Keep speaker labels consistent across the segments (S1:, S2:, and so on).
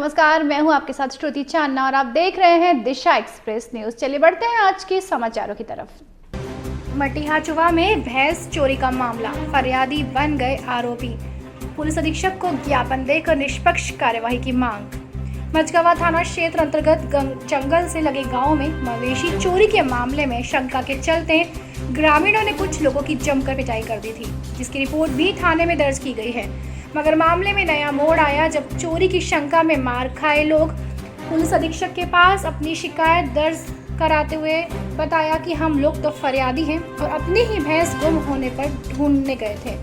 S1: नमस्कार, मैं हूं आपके साथ श्रुति चांदना और आप देख रहे हैं दिशा एक्सप्रेस न्यूज। चलिए बढ़ते हैं आज के समाचारों की तरफ। मटिहाचुवा में भैंस चोरी का मामला, फरियादी बन गए आरोपी। पुलिस अधीक्षक को ज्ञापन देकर निष्पक्ष कार्यवाही की मांग। मझगवां थाना क्षेत्र अंतर्गत जंगल से लगे गांव में मवेशी चोरी के मामले में शंका के चलते ग्रामीणों ने कुछ लोगों की जमकर पिटाई कर दी थी, जिसकी रिपोर्ट भी थाने में दर्ज की गई है। मगर मामले में नया मोड़ आया जब चोरी की शंका में मार खाए लोग पुलिस अधीक्षक के पास अपनी शिकायत दर्ज कराते हुए बताया कि हम लोग तो फरियादी हैं और अपनी ही भैंस गुम होने पर ढूंढने गए थे,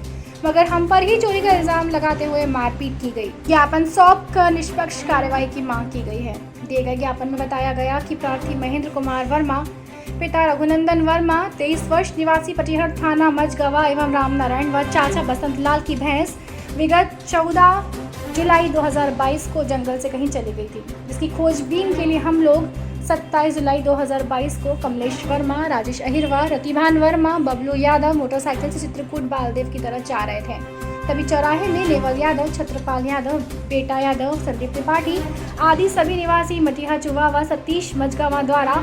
S1: मगर हम पर ही चोरी का इल्जाम लगाते हुए मारपीट की गई। ज्ञापन सौंप कर निष्पक्ष कार्यवाही की मांग की गई है। दिए गए ज्ञापन में बताया गया कि प्रार्थी महेंद्र कुमार वर्मा, पिता रघुनंदन वर्मा, 23 वर्ष, निवासी पटिहर थाना मझगवां एवं रामनारायण व चाचा बसंत लाल की भैंस विगत 14 जुलाई 2022 को जंगल से कहीं चली गई थी, जिसकी खोजबीन के लिए हम लोग 27 जुलाई 2022 को कमलेश वर्मा, राजेश अहिरवार, रतिभान वर्मा, बबलू यादव मोटरसाइकिल से चित्रकूट बालदेव की तरफ जा रहे थे। तभी चौराहे में नेवल यादव, छत्रपाल यादव, बेटा यादव, संदीप त्रिपाठी आदि सभी निवासी मटिहाचुवा व सतीश मझगवां द्वारा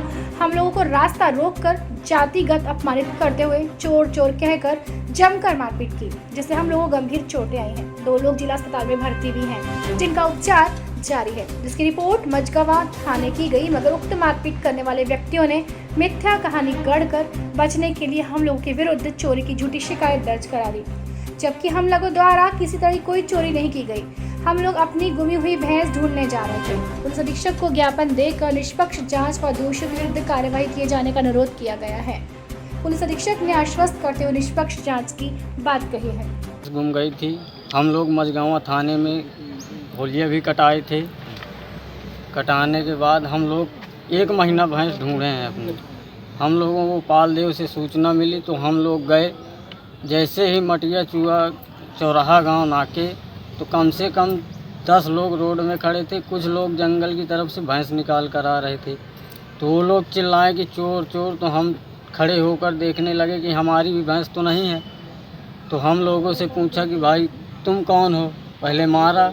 S1: हम लोगों को रास्ता रोककर जातिगत अपमानित करते हुए चोर चोर कहकर जमकर मारपीट की, जिससे हम लोगों को गंभीर चोटें आई हैं। 2 लोग जिला अस्पताल में भर्ती भी हैं, जिनका उपचार जारी है, जिसकी रिपोर्ट मझगवां थाने की गई। मगर उक्त मारपीट करने वाले व्यक्तियों ने मिथ्या कहानी गढ़कर बचने के लिए हम लोगों के विरुद्ध चोरी की झूठी शिकायत दर्ज करा दी, जबकि हम लोगों द्वारा किसी तरह कोई चोरी नहीं की गई। हम लोग अपनी गुमी हुई भैंस ढूंढने जा रहे थे। पुलिस अधीक्षक को ज्ञापन देकर निष्पक्ष जांच व दोषियों के विरुद्ध कार्यवाही किए जाने का अनुरोध किया गया है। पुलिस अधीक्षक ने आश्वस्त करते हुए निष्पक्ष जांच की बात कही है।
S2: गुम गई थी। हम लोग मझगवां थाने में होलिया भी कटाए थे। कटाने के बाद हम लोग 1 महीना भैंस ढूंढे हैं अपने। हम लोगों को पालदेव से सूचना मिली तो हम लोग गए। जैसे ही मटिहाचुवा चौराहा गांव नाके तो कम से कम 10 लोग रोड में खड़े थे। कुछ लोग जंगल की तरफ से भैंस निकाल कर आ रहे थे, तो वो लोग चिल्लाए कि चोर चोर। तो हम खड़े होकर देखने लगे कि हमारी भी भैंस तो नहीं है। तो हम लोगों से पूछा कि भाई तुम कौन हो। पहले मारा,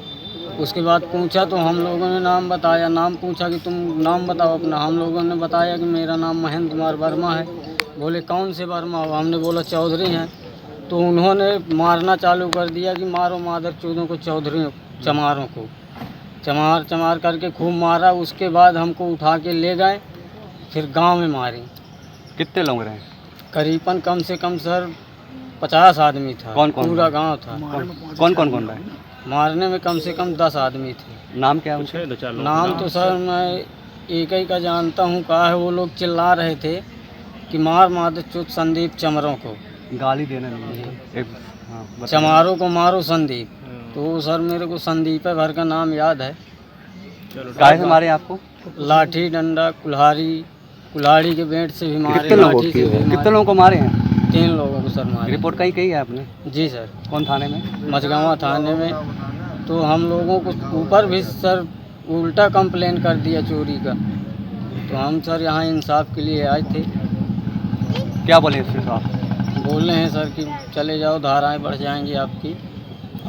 S2: उसके बाद पूछा तो हम लोगों ने नाम बताया। नाम पूछा कि तुम नाम बताओ अपना। हम लोगों ने बताया कि मेरा नाम महेंद्र कुमार वर्मा है। बोले कौन से वर्मा हो। हमने बोला चौधरी हैं। तो उन्होंने मारना चालू कर दिया कि मारो मादर चौधों को, चौधरी चमारों को चमार चमार करके खूब मारा। उसके बाद हमको उठा के ले गए, फिर गांव में मारी।
S3: कितने लोग रहे?
S2: करीबन कम से कम सर 50 आदमी था।
S3: कौन कौन?
S2: पूरा गांव था।
S3: कौन कौन रहे?
S2: मारने में कम से कम 10 आदमी थे।
S3: नाम क्या है?
S2: नाम तो सर मैं एक ही का जानता हूँ। कहा है वो लोग चिल्ला रहे थे कि मार मादर चौथ संदीप चमरों को,
S3: गाली देना नहीं। हाँ,
S2: चमारों को मारो संदीप। तो सर मेरे को संदीप भर का नाम याद है।
S3: काहे से मारे आपको?
S2: लाठी डंडा कुल्हाड़ी के बेंट से भी मारे।
S3: कितने लोगों को मारे हैं?
S2: 3 लोगों को सर मारे।
S3: रिपोर्ट कही है आपने?
S2: जी सर।
S3: कौन थाने में?
S2: मझगवां थाने में। तो हम लोगों को ऊपर भी सर उल्टा कंप्लेन कर दिया चोरी का। तो हम सर यहाँ इंसाफ के लिए आए थे।
S3: क्या बोले इससे साहब?
S2: बोल रहे हैं सर कि चले जाओ, धाराएं बढ़ जाएंगी आपकी,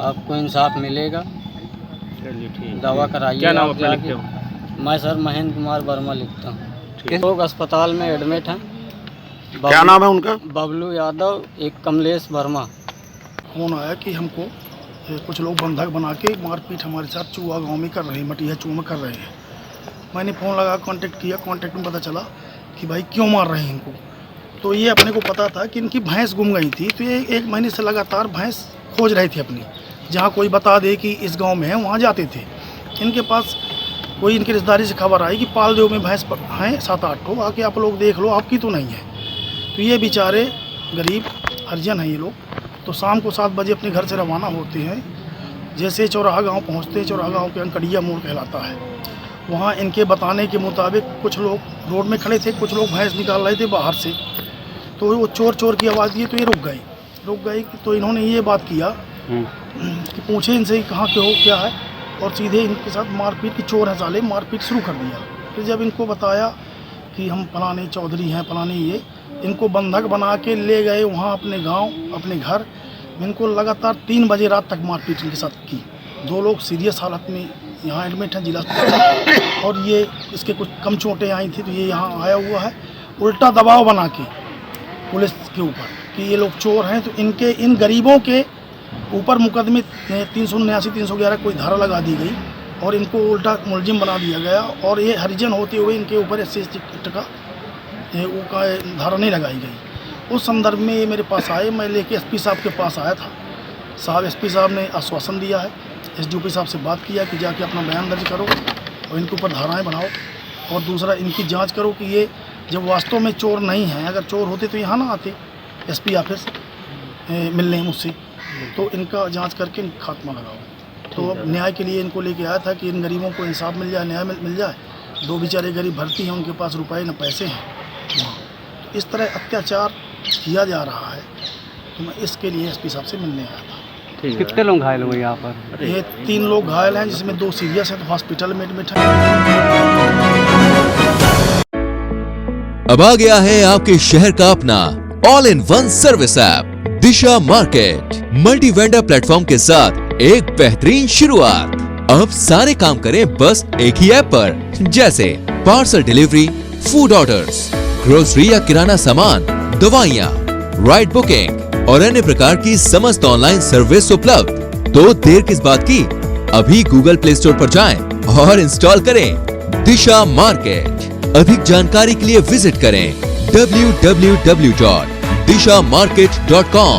S2: आपको इंसाफ मिलेगा।
S4: चलिए ठीक।
S2: दवा कराइए।
S4: क्या नाम
S2: आप
S4: अपना
S2: जाके।
S4: लिखते हो?
S2: मैं सर महेंद्र कुमार वर्मा लिखता हूँ। लोग अस्पताल में एडमिट हैं।
S4: क्या नाम है उनका?
S2: बबलू यादव, एक कमलेश वर्मा।
S5: फोन आया कि हमको कुछ लोग बंधक बना के मारपीट हमारे साथ चुआ गांव में कर रहे हैं, मटिहाचुवा में कर रहे हैं। मैंने फ़ोन लगा, कांटेक्ट किया। कांटेक्ट में पता चला कि भाई क्यों मार रहे हैं इनको। तो ये अपने को पता था कि इनकी भैंस गुम गई थी। तो ये 1 महीने से लगातार भैंस खोज रहे थे अपनी। जहाँ कोई बता दे कि इस गाँव में है वहाँ जाते थे। इनके पास कोई इनकी रिश्तेदारी से खबर आई कि पालदेव में भैंस हैं 7-8 ठो, आके आप लोग देख लो, आपकी तो नहीं है। तो ये बेचारे गरीब हरिजन हैं ये लोग। तो शाम को 7 बजे अपने घर से रवाना होते हैं। जैसे चौराहा गांव पहुंचते हैं, चौराहा गांव के अंकड़िया मोड़ कहलाता है। वहां इनके बताने के मुताबिक कुछ लोग रोड में खड़े थे, कुछ लोग भैंस निकाल रहे थे बाहर से। तो वो चोर चोर की आवाज़ दी तो ये रुक गए। तो इन्होंने ये बात किया कि पूछे इनसे कहाँ के हो, क्या है, और सीधे इनके साथ मारपीट की, चोर हैं साले, मारपीट शुरू कर दिया। फिर जब इनको बताया कि हम फलाने चौधरी हैं, फलाने, ये इनको बंधक बना के ले गए वहाँ अपने गांव, अपने घर। इनको लगातार 3 बजे रात तक मारपीट इनके साथ की। 2 लोग सीरियस हालत में यहाँ एडमिट हैं जिला अस्पताल, और ये इसके कुछ कम चोटें आई थी, तो ये यहाँ आया हुआ है उल्टा दबाव बना के पुलिस के ऊपर कि ये लोग चोर हैं। तो इनके इन गरीबों के ऊपर मुकदमे 379 311 कोई धारा लगा दी गई और इनको उल्टा मुलजिम बना दिया गया, और ये हरिजन होते हुए इनके ऊपर SC का धारा नहीं लगाई गई। उस संदर्भ में ये मेरे पास आए, मैं लेके SP साहब के पास आया था। साहब SP साहब ने आश्वासन दिया है, SDOP साहब से बात किया कि जाके अपना बयान दर्ज करो और इनके ऊपर धाराएं बनाओ, और दूसरा इनकी जांच करो कि ये जब वास्तव में चोर नहीं हैं, अगर चोर होते तो यहाँ ना आते SP ऑफिस मिलने मुझसे, तो इनका जांच करके इनका खात्मा लगाओ। तो अब न्याय के लिए इनको लेके आया था कि इन गरीबों को इंसाफ मिल जाए, न्याय मिल जाए। 2 बेचारे गरीब भर्ती हैं, उनके पास रुपए न पैसे हैं, तो इस तरह अत्याचार किया जा रहा है, तो मैं इसके लिए SP साहब से मिलने आया था।
S3: कितने लोग घायल हुए यहाँ पर?
S5: ये 3 लोग घायल हैं, जिसमें 2 सीरियस हैं, तो हॉस्पिटल में एडमिट हैं।
S6: अब आ गया है आपके शहर का अपना all in one service app Disha market. Multi vendor platform के साथ एक बेहतरीन शुरुआत। अब सारे काम करें बस एक ही ऐप पर, जैसे parcel delivery, food orders, grocery या किराना सामान, दवाइयाँ, राइड बुकिंग और अन्य प्रकार की समस्त ऑनलाइन सर्विस उपलब्ध। तो देर किस बात की, अभी गूगल प्ले स्टोर पर जाएं और इंस्टॉल करें दिशा मार्केट। अधिक जानकारी के लिए विजिट करें www.dishamarket.com।